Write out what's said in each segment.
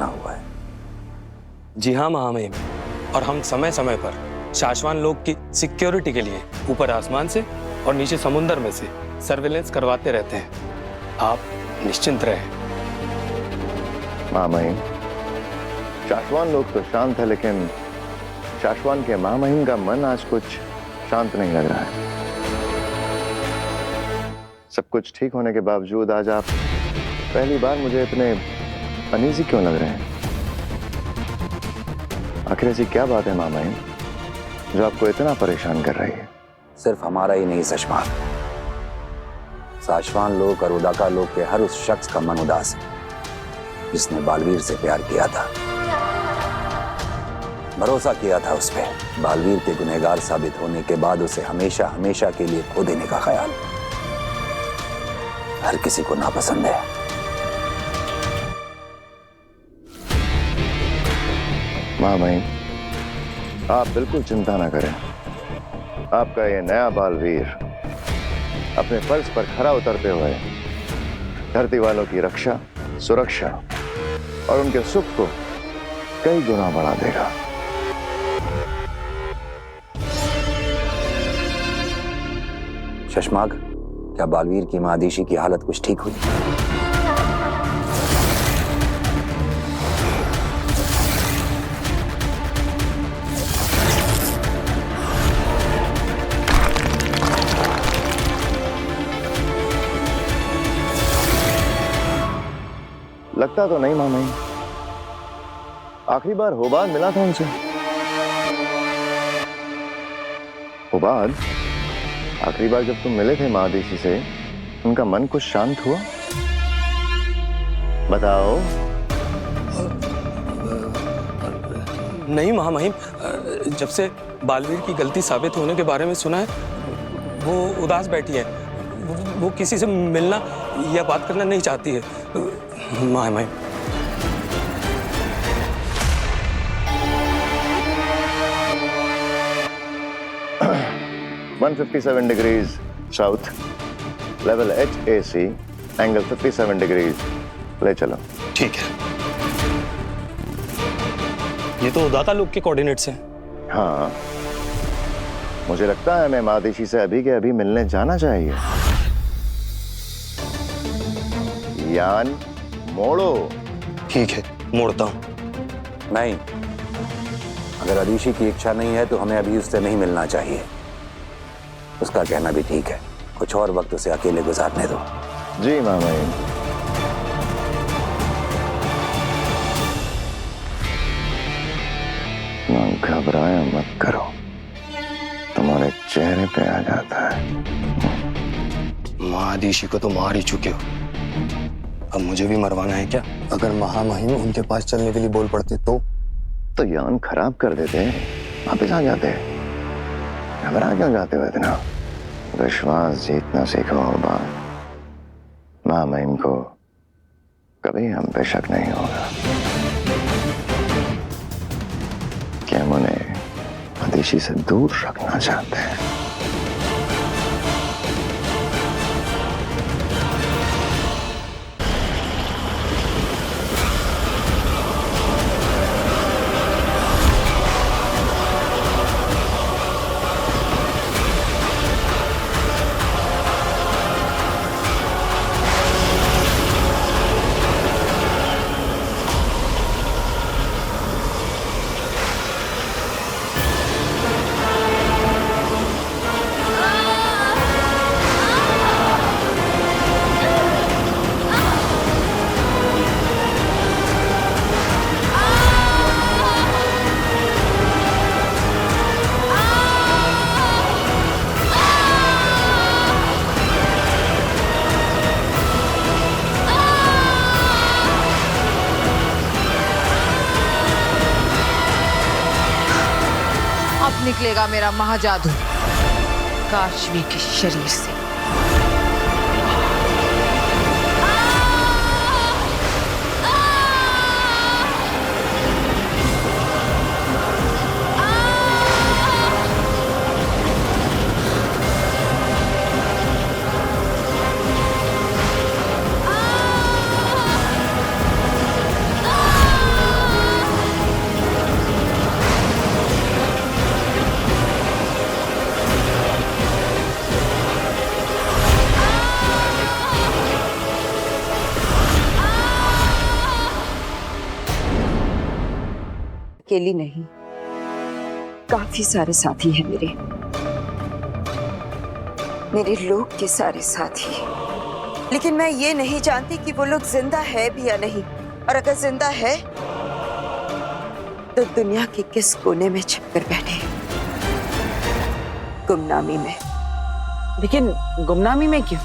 बना हुआ है। जी हाँ महामहिम, और हम समय समय पर शाश्वान लोग की सिक्योरिटी के लिए ऊपर आसमान से और नीचे समुद्र में से सर्विलेंस करवाते रहते हैं। आप निश्चिंत रहें। महामहिम, शाश्वान लोग तो शांत है, लेकिन शाश्वान के महामहिम का मन आज कुछ शांत नहीं लग रहा है। सब कुछ ठीक होने के बावजूद आज आप पहली बार मुझे इतने अनईजी क्यों लग रहे हैं? आखिर ऐसी क्या बात है महामहिम जो आपको इतना परेशान कर रही है? सिर्फ हमारा ही नहीं सशमाक, शाश्वान लोग और उदाका लोग के हर उस शख्स का मन उदास है जिसने बालवीर से प्यार किया था, भरोसा किया था उस पर। बालवीर के गुनहगार साबित होने के बाद उसे हमेशा हमेशा के लिए खो देने का ख्याल हर किसी को नापसंद है। महामहिम, आप बिल्कुल चिंता ना करें। आपका ये नया बालवीर अपने फर्ज पर खरा उतरते हुए धरती वालों की रक्षा, सुरक्षा और उनके सुख को कई गुना बढ़ा देगा। शशमाग, क्या बालवीर की मादिशी की हालत कुछ ठीक हुई? लगता तो नहीं मामा। आखिरी बार होबाद मिला था उनसे। होबाद, आखिरी बार जब तुम मिले थे महादेशी से, उनका मन कुछ शांत हुआ? बताओ। नहीं महामहिम, जब से बालवीर की गलती साबित होने के बारे में सुना है, वो उदास बैठी है। वो किसी से मिलना या बात करना नहीं चाहती है महामहिम। 157 degrees south, level HAC, angle 57 degrees. ले चलो। ठीक है। ये तो उदाका लोग के कोऑर्डिनेट्स हैं। हाँ, मुझे लगता है मैं महादेशी से अभी के अभी मिलने जाना चाहिए। यान मोड़ो। ठीक है, मोड़ता हूं। नहीं, अगर अदीशी की इच्छा नहीं है तो हमें अभी उससे नहीं मिलना चाहिए। उसका कहना भी ठीक है, कुछ और वक्त उसे अकेले गुजारने दो। जी मामा। घबराया मत करो, तुम्हारे चेहरे पे आ जाता है। महादीशी को तो मार ही चुके हो, अब मुझे भी मरवाना है क्या? अगर महामहिम उनके पास चलने के लिए बोल पड़ते तो यान खराब कर देते, वापिस आ जाते। घबरा क्यों जाते हो इतना? विश्वास जीतना सीखो होगा। महामहिम को कभी हम पे शक नहीं होगा कि हम उन्हें अदीशी से दूर रखना चाहते हैं। निकलेगा मेरा महाजादू काशवी के शरीर से। अकेली नहीं, काफी सारे साथी हैं मेरे लोग के सारे साथी। लेकिन मैं ये नहीं जानती कि वो लोग जिंदा है भी या नहीं, और अगर जिंदा है तो दुनिया के किस कोने में छिपकर बैठे, गुमनामी में। लेकिन गुमनामी में क्यों?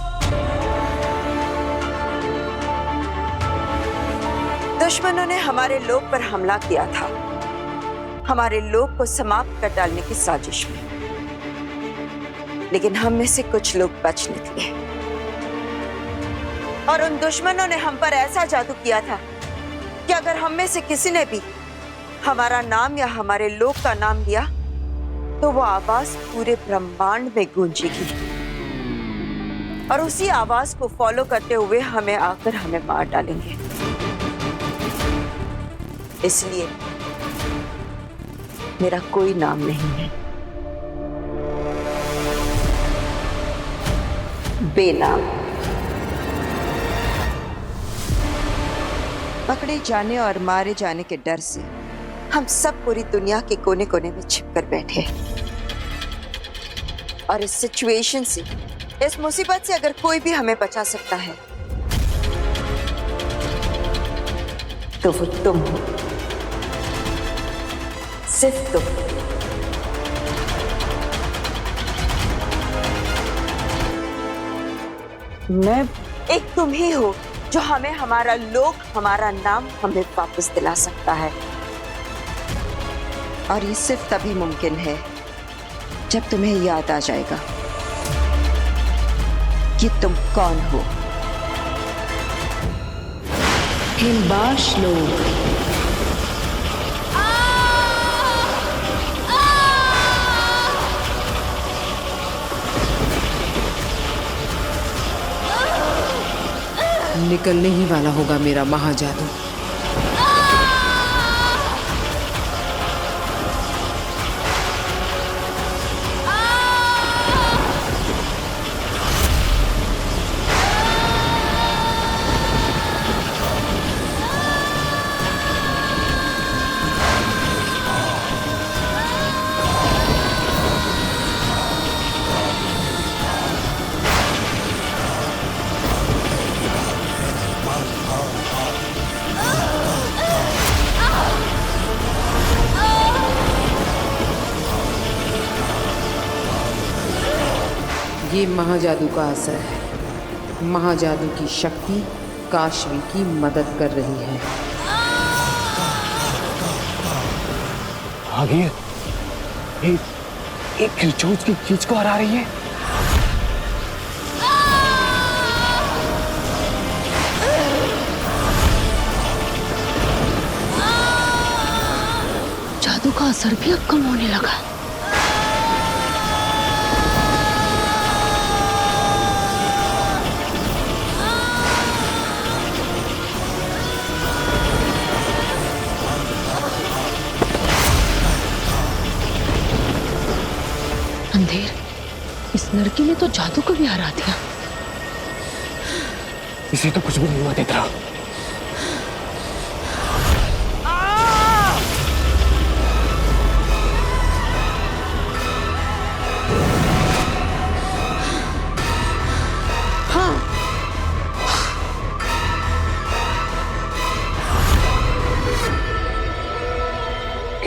दुश्मनों ने हमारे लोग पर हमला किया था, हमारे लोग को समाप्त कर डालने की साजिश में। लेकिन हम में से कुछ लोग बच निकले, और उन दुश्मनों ने हम पर ऐसा जादू किया था कि अगर हम में से किसी ने भी हमारा नाम या हमारे लोग का नाम लिया तो वो आवाज पूरे ब्रह्मांड में गूंजेगी, और उसी आवाज को फॉलो करते हुए हमें आकर हमें मार डालेंगे। इसलिए मेरा कोई नाम नहीं है, बेनाम। पकड़े जाने और मारे जाने के डर से हम सब पूरी दुनिया के कोने कोने में छिपकर बैठे हैं। और इस सिचुएशन से, इस मुसीबत से अगर कोई भी हमें बचा सकता है तो वो तुम हो, सिर्फ तुम। मैं एक तुम ही हो जो हमें हमारा लोग, हमारा नाम हमें वापस दिला सकता है। और ये सिर्फ तभी मुमकिन है जब तुम्हें याद आ जाएगा कि तुम कौन हो। हिमबाश लोग निकलने ही वाला होगा मेरा महाजादू। ये महाजादू का असर है। महाजादू की शक्ति काशवी की मदद कर रही है। आ गई है। एक खिलचोच की खींच को हरा रही है। जादू का असर भी अब कम होने लगा। अंधेर, इस लड़की ने तो जादू को भी हरा दिया। इसे तो कुछ भी नहीं हुआ तेतरा।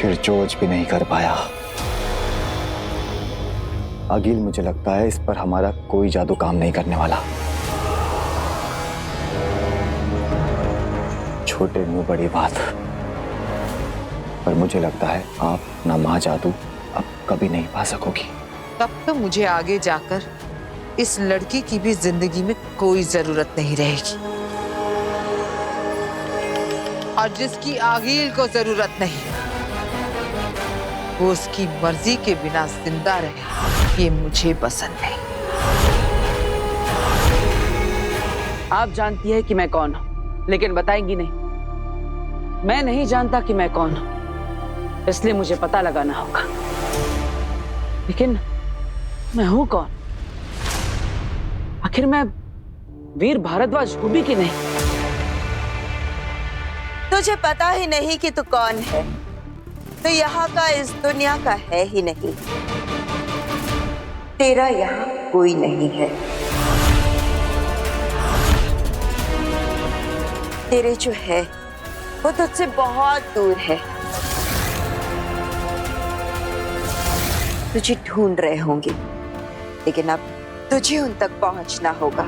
खिरचोच भी नहीं कर पाया। अगिल, मुझे लगता है इस पर हमारा कोई जादू काम नहीं करने वाला। छोटे मुंह बड़ी बात, पर मुझे लगता है आप ना महाजादू अब कभी नहीं पा सकोगी। तब तो मुझे आगे जाकर इस लड़की की भी जिंदगी में कोई जरूरत नहीं रहेगी, और जिसकी आगिल को जरूरत नहीं वो उसकी मर्जी के बिना जिंदा रहे, ये मुझे पसंद नहीं। आप जानती है कि मैं कौन हूं, लेकिन बताएंगी नहीं। मैं नहीं जानता कि मैं कौन हूं, इसलिए मुझे पता लगाना होगा। लेकिन मैं हूं कौन? आखिर मैं वीर भारद्वाज हूं भी कि नहीं? तुझे पता ही नहीं कि तू कौन है, तो यहाँ का इस दुनिया का है ही नहीं। तेरा यहाँ कोई नहीं है। तेरे जो है वो तुझसे बहुत दूर है। तुझे ढूंढ रहे होंगे, लेकिन अब तुझे उन तक पहुंचना होगा।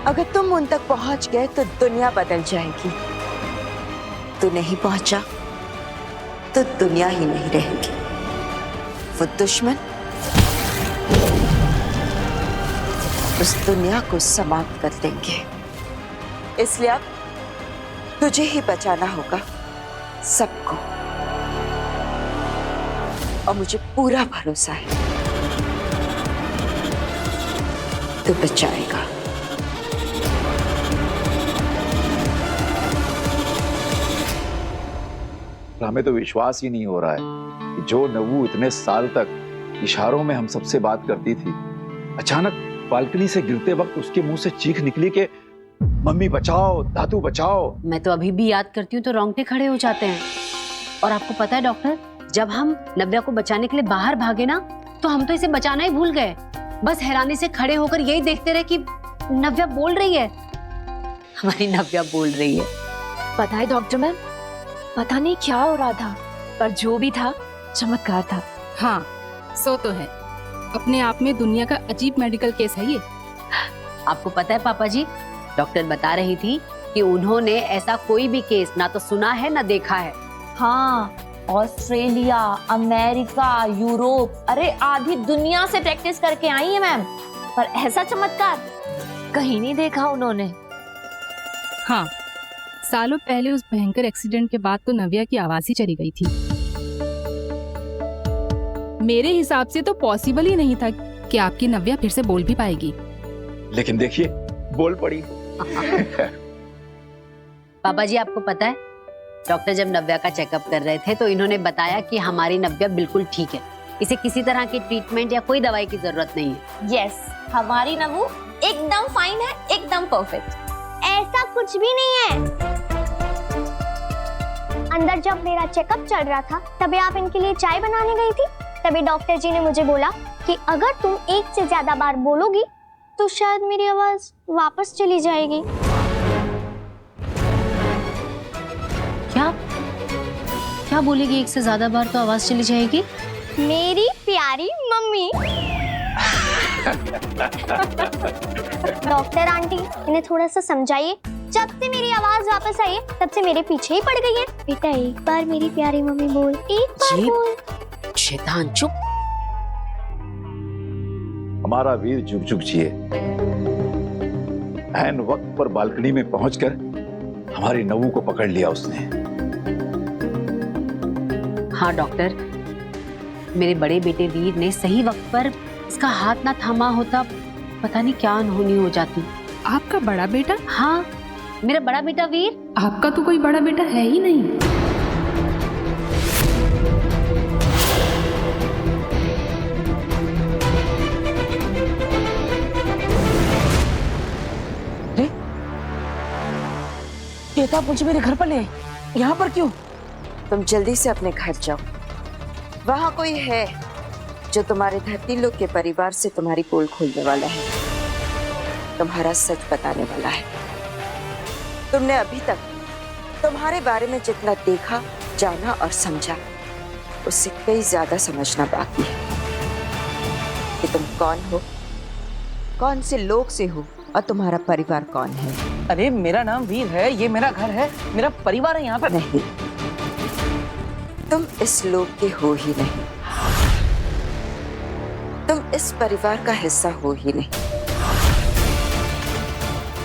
अगर तुम उन तक पहुंच गए तो दुनिया बदल जाएगी। तू नहीं पहुंचा तो दुनिया ही नहीं रहेगी। वो दुश्मन उस दुनिया को समाप्त कर देंगे। इसलिए अब तुझे ही बचाना होगा सबको, और मुझे पूरा भरोसा है तू बचाएगा। हमें तो विश्वास ही नहीं हो रहा है कि जो नव्वू इतने साल तक इशारों में हम सबसे बात करती थी, अचानक बालकनी से गिरते वक्त उसके मुंह से चीख निकली कि मम्मी बचाओ, दादू बचाओ। मैं तो अभी भी याद करती हूँ तो रोंगटे खड़े हो जाते हैं। और आपको पता है डॉक्टर, जब हम नव्या को बचाने के लिए बाहर भागे ना, तो हम तो इसे बचाना ही भूल गए। बस हैरानी से खड़े होकर यही देखते रहे कि नव्या बोल रही है। हमारी नव्या बोल रही है। पता है डॉक्टर मैम, पता नहीं क्या हो रहा था, पर जो भी था चमत्कार था। हाँ, सो तो है। अपने आप में दुनिया का अजीब मेडिकल केस है ये। आपको पता है पापा जी, डॉक्टर बता रही थी कि उन्होंने ऐसा कोई भी केस ना तो सुना है ना देखा है। हाँ, ऑस्ट्रेलिया, अमेरिका, यूरोप, अरे आधी दुनिया से प्रैक्टिस करके आई है मैम, पर ऐसा चमत्कार कहीं नहीं देखा उन्होंने। हाँ, सालों पहले उस भयंकर एक्सीडेंट के बाद तो नव्या की आवाज ही चली गई थी। मेरे हिसाब से तो पॉसिबल ही नहीं था कि आपकी नव्या फिर से बोल भी पाएगी। लेकिन देखिए, बोल पड़ी। पापा जी, आपको पता है, डॉक्टर जब नव्या का चेकअप कर रहे थे तो इन्होंने बताया कि हमारी नव्या बिल्कुल ठीक है, इसे किसी तरह की ट्रीटमेंट या कोई दवाई की जरूरत नहीं है। यस, हमारी नव्वू एकदम फाइन है, एकदम परफेक्ट। ऐसा कुछ भी नहीं है। अंदर जब मेरा चेकअप चल रहा था, तभी आप इनके लिए चाय बनाने गई थी। तभी डॉक्टर जी ने मुझे बोला कि अगर तुम एक से ज्यादा बार बोलोगी तो शायद मेरी आवाज वापस चली जाएगी। क्या क्या बोलेगी? एक से ज्यादा बार तो आवाज चली जाएगी। मेरी प्यारी मम्मी। डॉक्टर आंटी, इन्हें थोड़ा सा समझाइए। जब से मेरी आवाज वापस आई है, तब से मेरे पीछे ही पड़ गई है। बेटा, एक बार मेरी प्यारी मम्मी बोल, एक बार बोल। शैतान, चुप। हमारा वीर जुग जुग जिए। ऐन वक्त पर बालकनी में पहुंचकर हमारी नव्वू को पकड़ लिया उसने। हाँ डॉक्टर, मेरे बड़े बेटे वीर ने सही वक्त पर इसका हाथ ना थामा होता, पता नहीं क्या अनहोनी हो जाती। आपका बड़ा बेटा? हाँ, मेरा बड़ा बेटा वीर। आपका तो कोई बड़ा बेटा है ही नहीं। कहता मुझे मेरे घर पर ले, यहाँ पर क्यों? तुम जल्दी से अपने घर जाओ। वहां कोई है जो तुम्हारे धरती लोग के परिवार से तुम्हारी पोल खोलने वाला है, तुम्हारा सच बताने वाला है। तुमने अभी तक तुम्हारे बारे में जितना देखा, जाना और समझा, उससे कई ज्यादा समझना बाकी है कि तुम कौन हो, कौन से लोग से हो और तुम्हारा परिवार कौन है। अरे मेरा नाम वीर है, ये मेरा घर है, मेरा परिवार है यहाँ पर। नहीं, तुम इस लोग के हो ही नहीं, तुम इस परिवार का हिस्सा हो ही नहीं।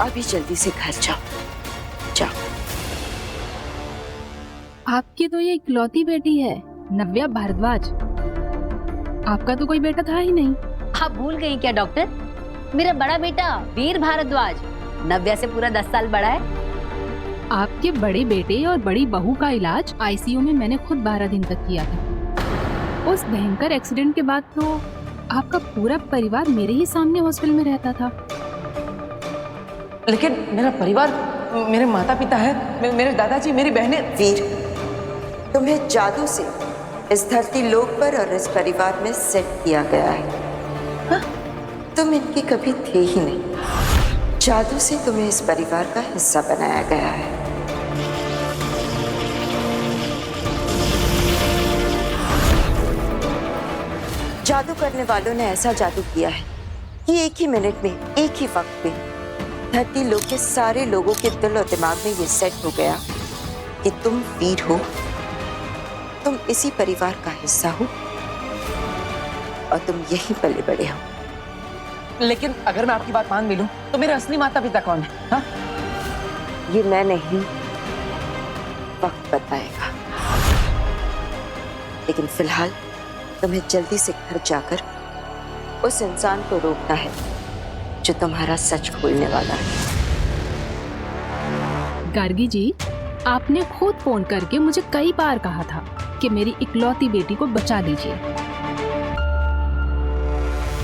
अभी जल्दी से घर जाओ, जाओ। आपकी तो ये इकलौती बेटी है, नव्या भारद्वाज। आपका तो कोई बेटा था ही नहीं। आप भूल गई क्या डॉक्टर? मेरा बड़ा बेटा वीर भारद्वाज नव्या से पूरा 10 साल बड़ा है। आपके बड़े बेटे और बड़ी बहू का इलाज आईसीयू में मैंने खुद 12 दिन तक किया था। उस भयंकर एक्सीडेंट के बाद तो आपका पूरा परिवार मेरे ही सामने हॉस्पिटल में रहता था। लेकिन मेरा परिवार, मेरे माता पिता है, मेरे दादाजी, मेरी बहनें। वीर, तुम्हें जादू से इस धरती लोक पर और इस परिवार में सेट किया गया है। हाँ? तुम इनके कभी थे ही नहीं। जादू से तुम्हें इस परिवार का हिस्सा बनाया गया है। जादू करने वालों ने ऐसा जादू किया है कि एक ही मिनट में, एक ही वक्त में धरती लोक के सारे लोगों के दिल और दिमाग में ये सेट हो गया कि तुम वीर हो, तुम इसी परिवार का हिस्सा हो और तुम यहीं पले बड़े हो। लेकिन अगर मैं आपकी बात मान भी लूं तो मेरे असली माता पिता कौन है? हाँ? ये मैं नहीं, वक्त बताएगा। लेकिन फिलहाल तुम्हें जल्दी से घर जाकर उस इंसान को रोकना है जो तुम्हारा सच खोलने वाला है। गार्गी जी, आपने खुद फोन करके मुझे कई बार कहा था कि मेरी इकलौती बेटी को बचा लीजिए।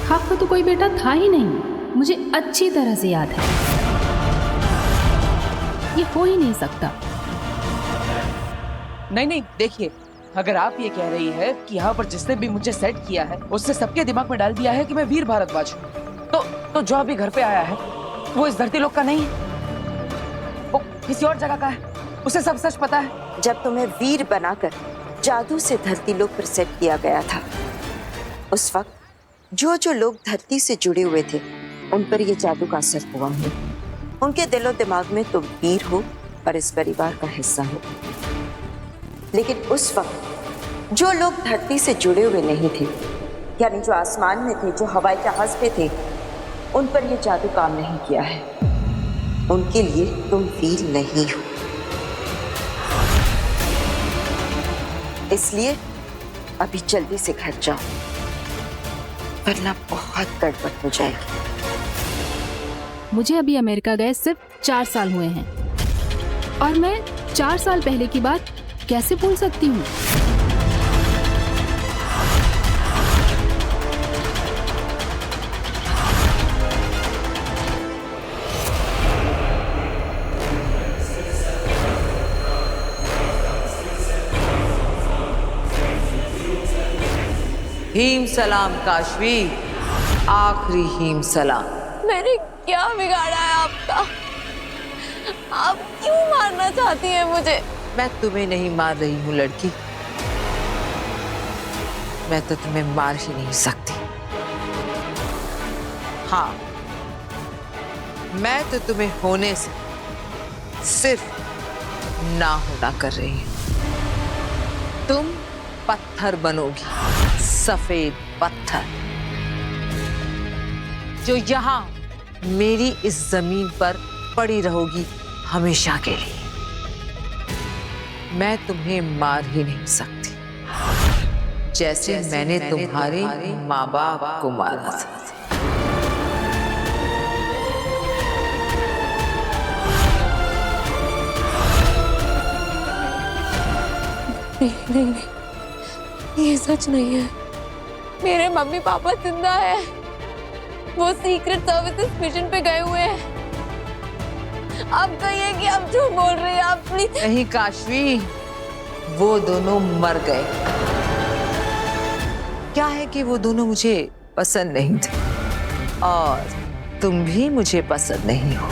आपका तो कोई बेटा था ही नहीं, मुझे अच्छी तरह से याद है। ये हो ही नहीं सकता। नहीं, देखिए, अगर आप ये कह रही है कि यहाँ पर जिसने भी मुझे सेट किया है उससे सबके दिमाग में डाल दिया है कि मैं वीर भारद्वाज हूँ, तो जो अभी घर पे आया है वो इस धरती लोक का नहीं है, वो किसी और जगह का है। उसे सब सच पता है। जब तुम्हें वीर बनाकर जादू से धरती लोक पर सेट किया गया था, उस वक्त जो लोग धरती से जुड़े हुए थे उन पर यह जादू का असर हुआ है। उनके दिलो दिमाग में तुम वीर हो और इस परिवार का हिस्सा हो। लेकिन उस वक्त जो लोग धरती से जुड़े हुए नहीं थे, यानी जो आसमान में थे, जो हवाई जहाज पे थे, उन पर यह जादू काम नहीं किया है। उनके लिए तुम वीर नहीं हो। इसलिए अभी जल्दी से घर जाओ, वरना बहुत गड़बड़ हो जाएगी। मुझे अभी अमेरिका गए सिर्फ 4 साल हुए हैं और मैं 4 साल पहले की बात कैसे भूल सकती हूँ? हीम सलाम काशवी, आखिरी हीम सलाम। मैंने क्या बिगाड़ा है आपका? आप क्यों मारना चाहती हैं मुझे? मैं तुम्हें नहीं मार रही हूँ लड़की, मैं तो तुम्हें मार ही नहीं सकती। हाँ, मैं तो तुम्हें होने से सिर्फ ना होना कर रही हूँ। तुम पत्थर बनोगी, सफेद पत्थर, जो यहाँ मेरी इस जमीन पर पड़ी रहोगी हमेशा के लिए। मैं तुम्हें मार ही नहीं सकती, जैसे मैंने तुम्हारे माँ बाप को मारा था। नहीं, ये सच नहीं है। मेरे मम्मी पापा जिंदा है, वो सीक्रेट सर्विसेज मिशन पे गए हुए हैं। आप कहिए कि आप झूठ बोल रही हैं, आप प्लीज। नहीं काशवी, वो दोनों मर गए। क्या है कि वो दोनों मुझे पसंद नहीं थे और तुम भी मुझे पसंद नहीं हो।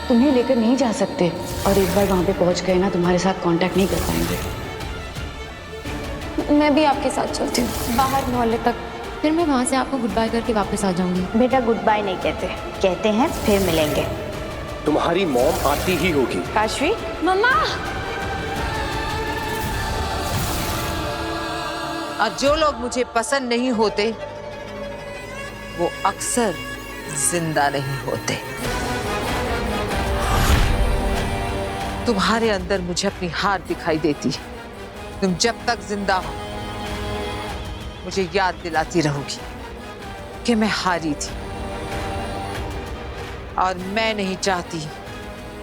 तुम्हें लेकर नहीं जा सकते और एक बार वहां पे पहुंच गए ना, तुम्हारे साथ कांटेक्ट नहीं कर पाएंगे। मैं भी आपके साथ चलती हूँ बाहर मोहल्ले तक, फिर मैं वहां से आपको गुड बाय करके वापस आ जाऊंगी। बेटा गुड बाय नहीं कहते, कहते हैं फिर मिलेंगे। तुम्हारी मॉम आती ही होगी। काशवी, मम्मा। और जो लोग मुझे पसंद नहीं होते वो अक्सर जिंदा नहीं होते। तुम्हारे अंदर मुझे अपनी हार दिखाई देती है। तुम जब तक जिंदा हो मुझे याद दिलाती रहोगी कि मैं हारी थी, और मैं नहीं चाहती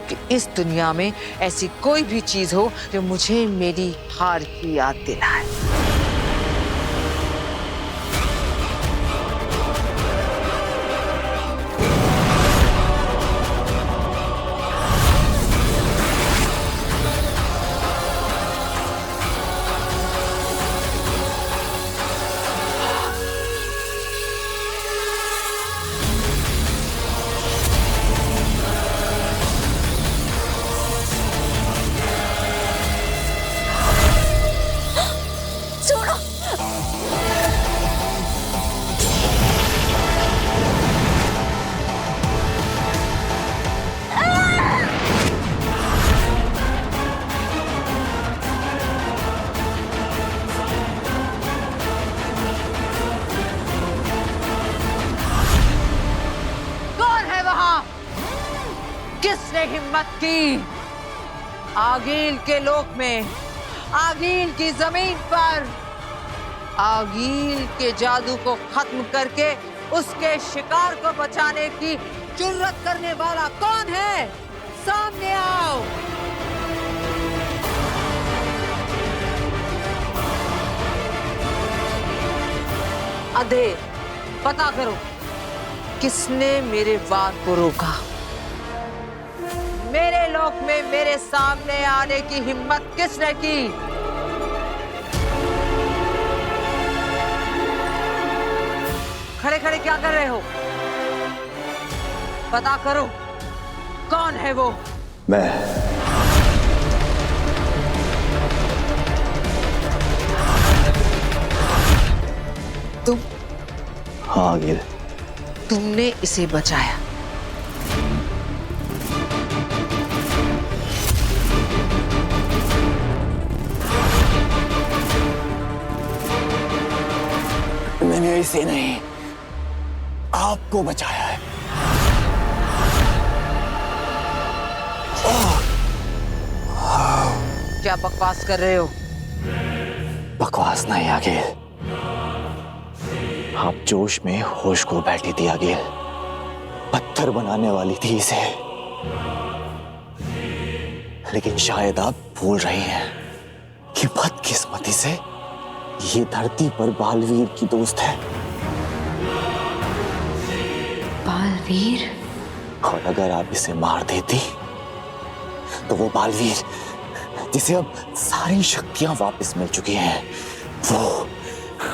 कि इस दुनिया में ऐसी कोई भी चीज हो जो मुझे मेरी हार की याद दिलाए। किसने हिम्मत की आगील के लोक में, आगील की जमीन पर आगील के जादू को खत्म करके उसके शिकार को बचाने की जुर्रत करने वाला कौन है? सामने आओ। अंधेर, पता करो किसने मेरे वार को रोका। मेरे लोक में मेरे सामने आने की हिम्मत किसने की? खड़े खड़े क्या कर रहे हो? पता करो कौन है वो? मैं। तुम? हाँ आगिल। तुमने इसे बचाया। मैंने इसे नहीं, आपको बचाया है। क्या बकवास कर रहे हो? बकवास नहीं आगिल, आप जोश में होश को बैठी थी आगिल, पत्थर बनाने वाली थी इसे। लेकिन शायद आप भूल रही हैं कि बदकिस्मती से ये धरती पर बालवीर की दोस्त है। बालवीर? और अगर आप इसे मार देती तो वो बालवीर जिसे अब सारी शक्तियां वापस मिल चुकी हैं,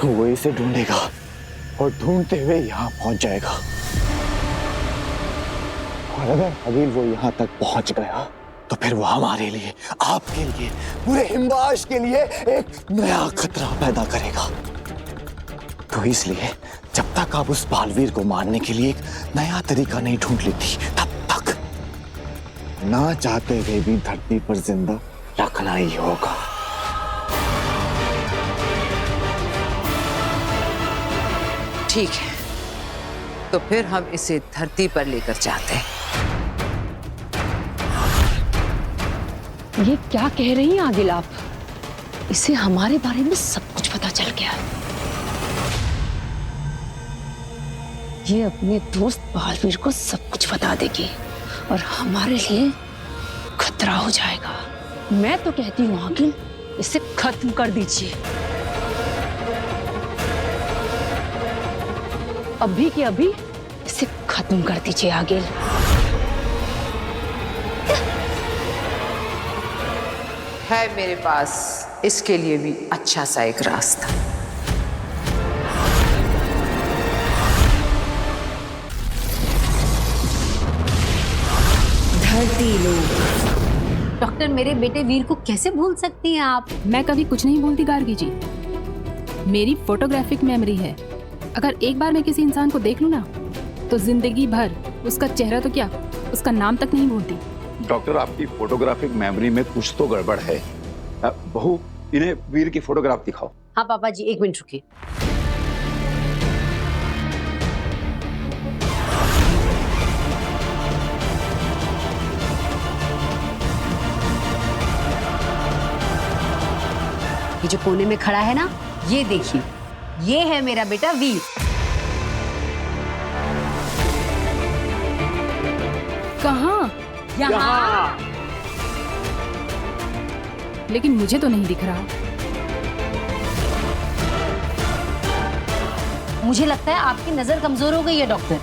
वो इसे ढूंढेगा और ढूंढते हुए यहाँ पहुंच जाएगा। और अगर आगिल वो यहाँ तक पहुंच गया तो फिर वो हमारे लिए, आपके लिए, पूरे हिमवाश के लिए एक नया खतरा पैदा करेगा। तो इसलिए जब तक आप उस बालवीर को मारने के लिए एक नया तरीका नहीं ढूंढ लेती, तब तक ना चाहते हुए भी धरती पर जिंदा रखना ही होगा। ठीक है, तो फिर हम इसे धरती पर लेकर जाते हैं। ये क्या कह रही हैं आगिल आप? इसे हमारे बारे में सब कुछ पता चल गया। ये अपने दोस्त बालवीर को सब कुछ बता देगी और हमारे लिए खतरा हो जाएगा। मैं तो कहती हूँ आगिल, इसे खत्म कर दीजिए। अभी के अभी इसे खत्म कर दीजिए आगिल। है मेरे पास इसके लिए भी अच्छा सा एक रास्ता। धरती लोग। डॉक्टर, मेरे बेटे वीर को कैसे भूल सकती हैं आप? मैं कभी कुछ नहीं भूलती गार्गी जी। मेरी फोटोग्राफिक मेमोरी है। अगर एक बार मैं किसी इंसान को देख लूं ना, तो जिंदगी भर उसका चेहरा तो क्या, उसका नाम तक नहीं भूलती। डॉक्टर, आपकी फोटोग्राफिक मेमोरी में कुछ तो गड़बड़ है। बहू, इन्हें वीर की फोटोग्राफ दिखाओ। हाँ पापा जी, एक मिनट रुकिए। ये जो कोने में खड़ा है ना, ये देखिए, ये है मेरा बेटा वीर। कहाँ? यहाँ। लेकिन मुझे तो नहीं दिख रहा। मुझे लगता है आपकी नजर कमजोर हो गई है डॉक्टर।